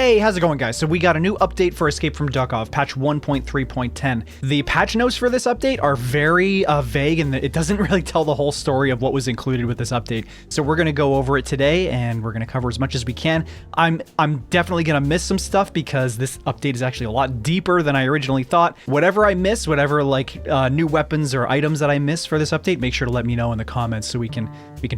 Hey, how's it going, guys? So we got a new update for Escape from Duckov, patch 1.3.10. The patch notes for this update are very vague, and it doesn't really tell the whole story of what was included with this update. So we're gonna go over it today, and we're gonna cover as much as we can. I'm definitely gonna miss some stuff because this update is actually a lot deeper than I originally thought. Whatever I miss, whatever new weapons or items that I miss for this update, make sure to let me know in the comments so we can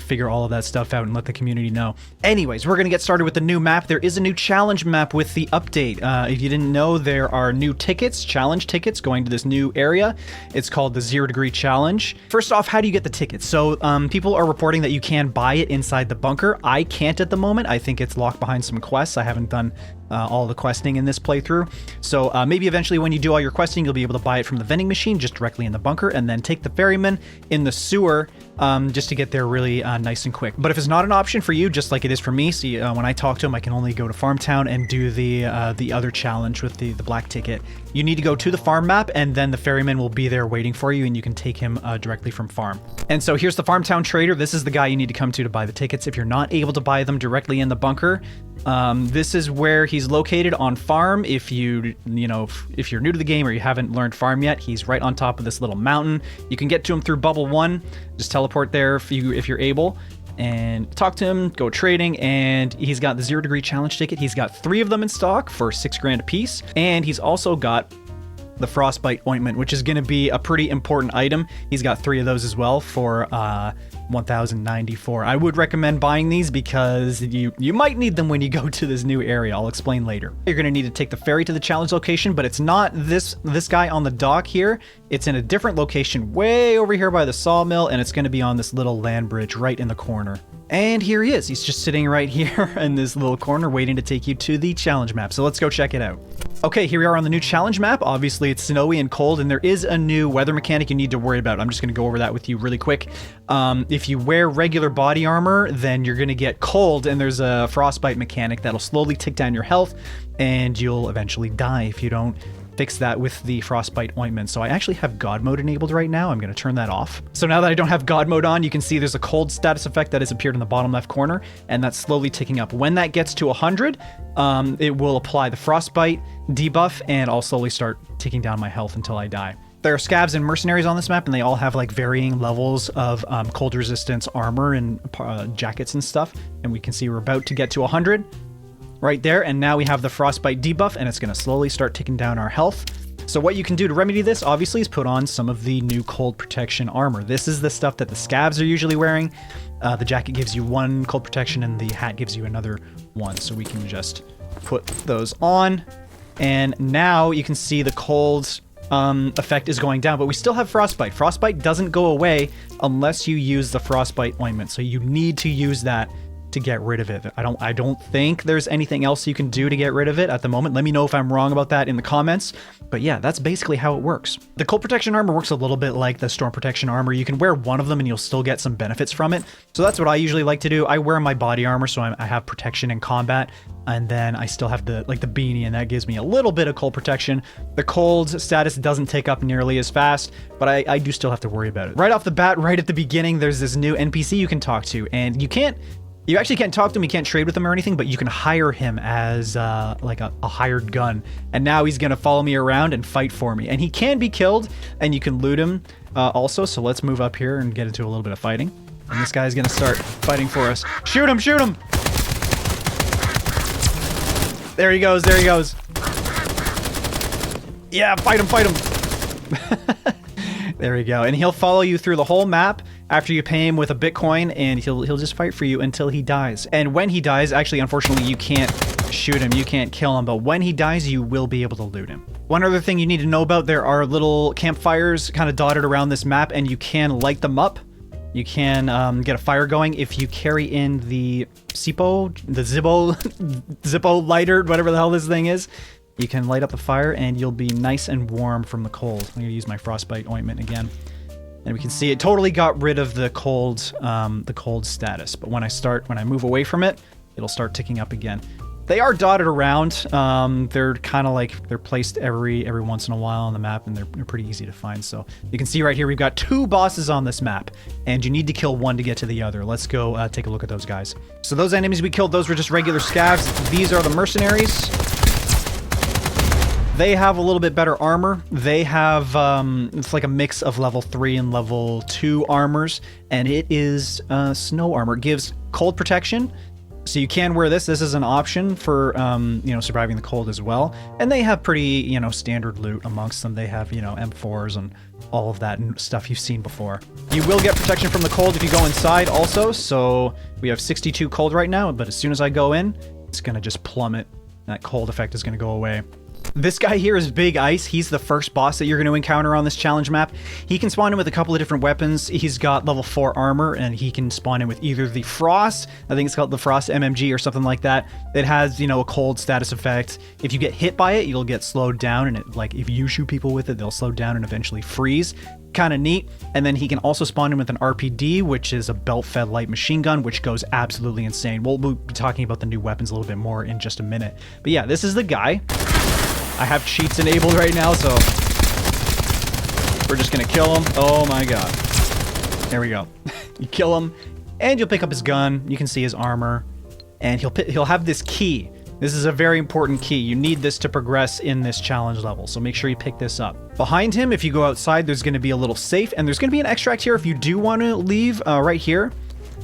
figure all of that stuff out and let the community know. Anyways, we're gonna get started with the new map. There is a new challenge map with the update. If you didn't know, there are new tickets, challenge tickets, going to this new area. It's called the 0 Degree Challenge. First off, how do you get the tickets? So people are reporting that you can buy it inside the bunker. I can't at the moment. I think it's locked behind some quests. I haven't done all the questing in this playthrough. So maybe eventually when you do all your questing, you'll be able to buy it from the vending machine just directly in the bunker, and then take the ferryman in the sewer just to get there really nice and quick. But if it's not an option for you, just like it is for me, see, when I talk to him, I can only go to Farmtown and do the other challenge with the black ticket. You need to go to the farm map, and then the ferryman will be there waiting for you, and you can take him directly from farm. And so here's the Farmtown trader. This is the guy you need to come to buy the tickets if you're not able to buy them directly in the bunker. This is where he's located on farm. If you're new to the game or you haven't learned farm yet, he's right on top of this little mountain. You can get to him through bubble 1. Just teleport there if you're able, and talk to him, go trading, and he's got the 0 Degree Challenge ticket. He's got 3 of them in stock for 6 grand a piece, and he's also got the Frostbite ointment, which is going to be a pretty important item. He's got 3 of those as well for 1,094. I would recommend buying these because you might need them when you go to this new area. I'll explain later. You're going to need to take the ferry to the challenge location, but it's not this guy on the dock here. It's in a different location way over here by the sawmill, and it's going to be on this little land bridge right in the corner. And here he is. He's just sitting right here in this little corner waiting to take you to the challenge map. So let's go check it out. Okay, here we are on the new challenge map. Obviously, it's snowy and cold, and there is a new weather mechanic you need to worry about. I'm just going to go over that with you really quick. If you wear regular body armor, then you're going to get cold, and there's a frostbite mechanic that'll slowly tick down your health, and you'll eventually die if you don't fix that with the frostbite ointment. So I actually have God mode enabled right now. I'm going to turn that off. So now that I don't have God mode on, you can see there's a cold status effect that has appeared in the bottom left corner, and that's slowly ticking up. When that gets to 100, it will apply the frostbite debuff, and I'll slowly start ticking down my health until I die. There are scavs and mercenaries on this map, and they all have like varying levels of cold resistance armor and jackets and stuff. And we can see we're about to get to 100. Right there, and now we have the frostbite debuff, and it's going to slowly start ticking down our health. So what you can do to remedy this, obviously, is put on some of the new cold protection armor. This is the stuff that the scavs are usually wearing. The jacket gives you 1 cold protection, and the hat gives you another 1. So we can just put those on, and now you can see the cold effect is going down, but we still have frostbite. Frostbite doesn't go away unless you use the frostbite ointment, so you need to use that to get rid of it. I don't think there's anything else you can do to get rid of it at the moment. Let me know if I'm wrong about that in the comments. But yeah, that's basically how it works. The cold protection armor works a little bit like the storm protection armor. You can wear one of them and you'll still get some benefits from it. So that's what I usually like to do. I wear my body armor, so I have protection in combat, and then I still have the beanie, and that gives me a little bit of cold protection. The cold status doesn't take up nearly as fast, but I do still have to worry about it. Right off the bat, right at the beginning, there's this new NPC you can talk to, and you actually can't talk to him, you can't trade with him or anything, but you can hire him as like a hired gun. And now he's gonna follow me around and fight for me. And he can be killed, and you can loot him also. So let's move up here and get into a little bit of fighting. And this guy's gonna start fighting for us. Shoot him, shoot him! There he goes, there he goes. Yeah, fight him, fight him. There we go. And he'll follow you through the whole map after you pay him with a Bitcoin, and he'll just fight for you until he dies. And when he dies, actually, unfortunately, you can't shoot him, you can't kill him, but when he dies, you will be able to loot him. One other thing you need to know about, there are little campfires kind of dotted around this map, and you can light them up. You can get a fire going if you carry in the Zippo lighter, whatever the hell this thing is. You can light up the fire, and you'll be nice and warm from the cold. I'm gonna use my frostbite ointment again. And we can see it totally got rid of the cold status. But when I move away from it, it'll start ticking up again. They are dotted around. They're kind of like, they're placed every once in a while on the map, and they're pretty easy to find. So you can see right here, we've got 2 bosses on this map, and you need to kill one to get to the other. Let's go take a look at those guys. So those enemies we killed, those were just regular scavs. These are the mercenaries. They have a little bit better armor. They have, it's like a mix of level 3 and level 2 armors, and it is snow armor. It gives cold protection. So you can wear this. This is an option for, you know, surviving the cold as well. And they have pretty, you know, standard loot amongst them. They have, you know, M4s and all of that stuff you've seen before. You will get protection from the cold if you go inside also. So we have 62 cold right now, but as soon as I go in, it's going to just plummet. That cold effect is going to go away. This guy here is Big Ice. He's the first boss that you're going to encounter on this challenge map. He can spawn in with a couple of different weapons. He's got level 4 armor, and he can spawn in with either the Frost, I think it's called the Frost MMG or something like that. It has, you know, a cold status effect. If you get hit by it, you'll get slowed down, and it, like, if you shoot people with it, they'll slow down and eventually freeze. Kind of neat. And then he can also spawn in with an RPD, which is a belt-fed light machine gun, which goes absolutely insane. We'll be talking about the new weapons a little bit more in just a minute. But yeah, this is the guy. I have cheats enabled right now, so we're just gonna kill him. Oh my god. There we go. You kill him, and you'll pick up his gun. You can see his armor, and he'll have this key. This is a very important key. You need this to progress in this challenge level, so make sure you pick this up. Behind him, if you go outside, there's going to be a little safe, and there's going to be an extract here if you do want to leave right here.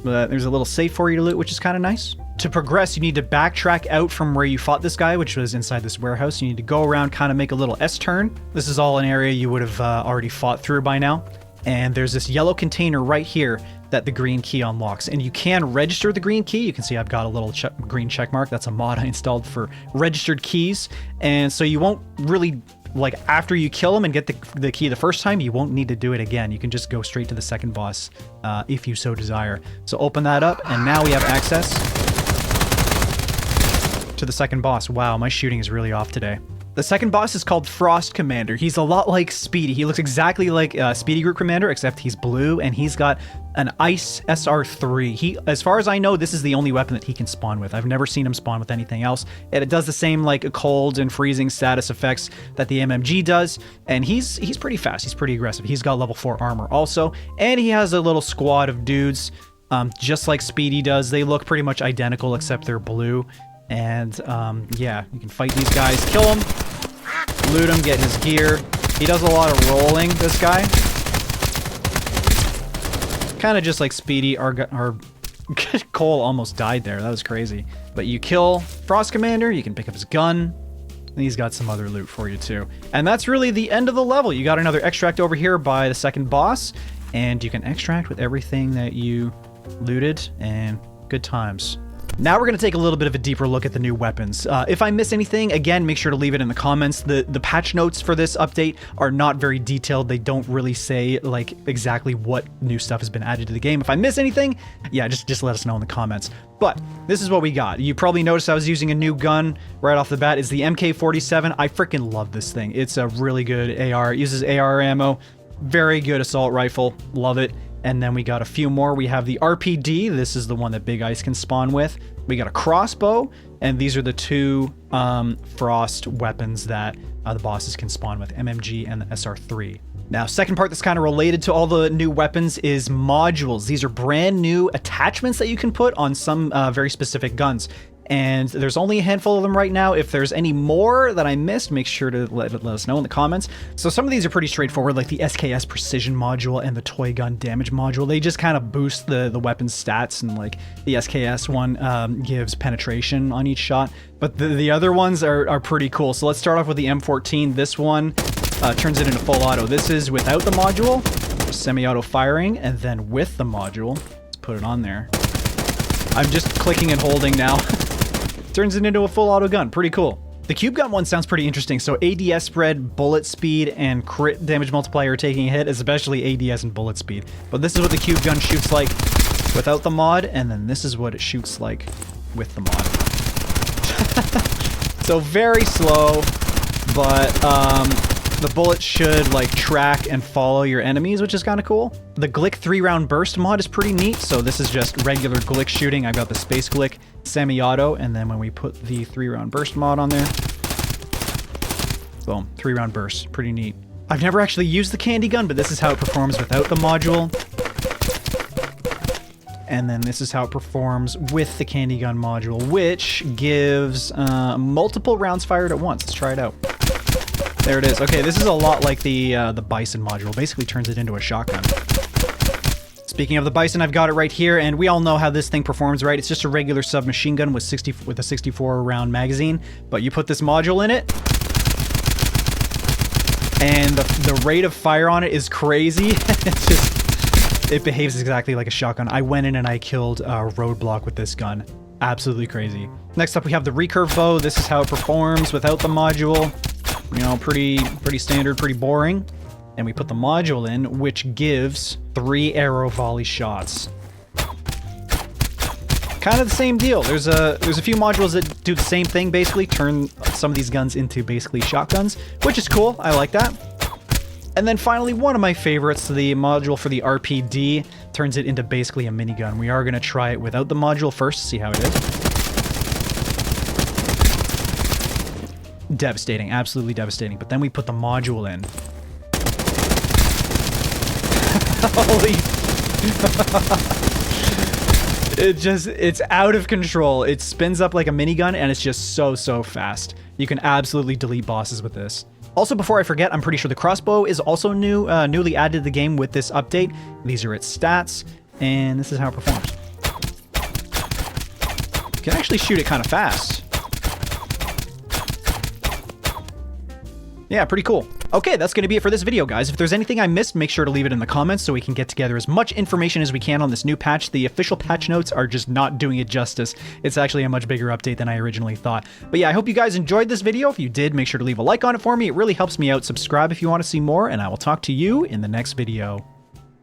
But there's a little safe for you to loot, which is kind of nice. To progress, you need to backtrack out from where you fought this guy, which was inside this warehouse. You need to go around, kind of make a little S-turn. This is all an area you would have already fought through by now. And there's this yellow container right here that the green key unlocks. And you can register the green key. You can see I've got a little green check mark. That's a mod I installed for registered keys. And so you won't really, like, after you kill him and get the key the first time, you won't need to do it again. You can just go straight to the second boss if you so desire. So open that up, and now we have access to the second boss. Wow, my shooting is really off today. The second boss is called Frost Commander. He's a lot like Speedy. He looks exactly like Speedy Group Commander, except he's blue, and he's got an Ice SR3. As far as I know, this is the only weapon that he can spawn with. I've never seen him spawn with anything else. And it does the same, like, cold and freezing status effects that the MMG does, and he's pretty fast. He's pretty aggressive. He's got level 4 armor also, and he has a little squad of dudes, just like Speedy does. They look pretty much identical, except they're blue. And yeah, you can fight these guys, kill them, loot him, get his gear. He does a lot of rolling, this guy. Kind of just like Speedy. Our Cole almost died there. That was crazy. But you kill Frost Commander, you can pick up his gun, and he's got some other loot for you too. And that's really the end of the level. You got another extract over here by the second boss, and you can extract with everything that you looted, and good times. Now we're going to take a little bit of a deeper look at the new weapons. If I miss anything, again, make sure to leave it in the comments. The patch notes for this update are not very detailed. They don't really say, like, exactly what new stuff has been added to the game. If I miss anything, yeah, just let us know in the comments. But this is what we got. You probably noticed I was using a new gun right off the bat. It's the MK47. I freaking love this thing. It's a really good AR. It uses AR ammo. Very good assault rifle. Love it. And then we got a few more. We have the RPD. This is the one that Big Ice can spawn with. We got a crossbow, and these are the 2 Frost weapons that the bosses can spawn with, MMG and the SR3. Now, second part that's kind of related to all the new weapons is modules. These are brand new attachments that you can put on some very specific guns. And there's only a handful of them right now. If there's any more that I missed, make sure to let us know in the comments. So some of these are pretty straightforward, like the SKS Precision module and the Toy Gun Damage module. They just kind of boost the weapon's stats, and like the SKS one gives penetration on each shot. But the other ones are pretty cool. So let's start off with the M14. This one turns it into full auto. This is without the module, semi-auto firing, and then with the module, let's put it on there. I'm just clicking and holding now. Turns it into a full auto gun. Pretty cool. The cube gun one sounds pretty interesting. So ADS spread, bullet speed, and crit damage multiplier taking a hit, especially ADS and bullet speed. But this is what the cube gun shoots like without the mod, and then this is what it shoots like with the mod. So very slow, but The bullets should like track and follow your enemies, which is kind of cool. The Glick 3-round burst mod is pretty neat. So this is just regular Glick shooting. I've got the Space Glick semi-auto, and then when we put the 3-round burst mod on there, boom, 3-round burst, pretty neat. I've never actually used the candy gun, but this is how it performs without the module. And then this is how it performs with the candy gun module, which gives multiple rounds fired at once. Let's try it out. There it is. Okay, this is a lot like the Bison module. Basically turns it into a shotgun. Speaking of the Bison, I've got it right here, and we all know how this thing performs, right? It's just a regular submachine gun with a 64-round magazine, but you put this module in it, and the rate of fire on it is crazy. It behaves exactly like a shotgun. I went in and I killed a roadblock with this gun. Absolutely crazy. Next up, we have the recurve bow. This is how it performs without the module. You know, pretty standard, pretty boring. And we put the module in, which gives 3 arrow volley shots. Kind of the same deal. There's a few modules that do the same thing, basically turn some of these guns into basically shotguns, which is cool. I like that. And then finally, one of my favorites, the module for the RPD, turns it into basically a minigun. We are going to try it without the module first, see how it is. Devastating, absolutely devastating. But then we put the module in. Holy... it's out of control. It spins up like a minigun, and it's just so fast. You can absolutely delete bosses with this. Also, before I forget, I'm pretty sure the crossbow is also newly added to the game with this update. These are its stats, and this is how it performs. You can actually shoot it kind of fast. Yeah, pretty cool. Okay, that's going to be it for this video, guys. If there's anything I missed, make sure to leave it in the comments so we can get together as much information as we can on this new patch. The official patch notes are just not doing it justice. It's actually a much bigger update than I originally thought. But yeah, I hope you guys enjoyed this video. If you did, make sure to leave a like on it for me. It really helps me out. Subscribe if you want to see more, and I will talk to you in the next video.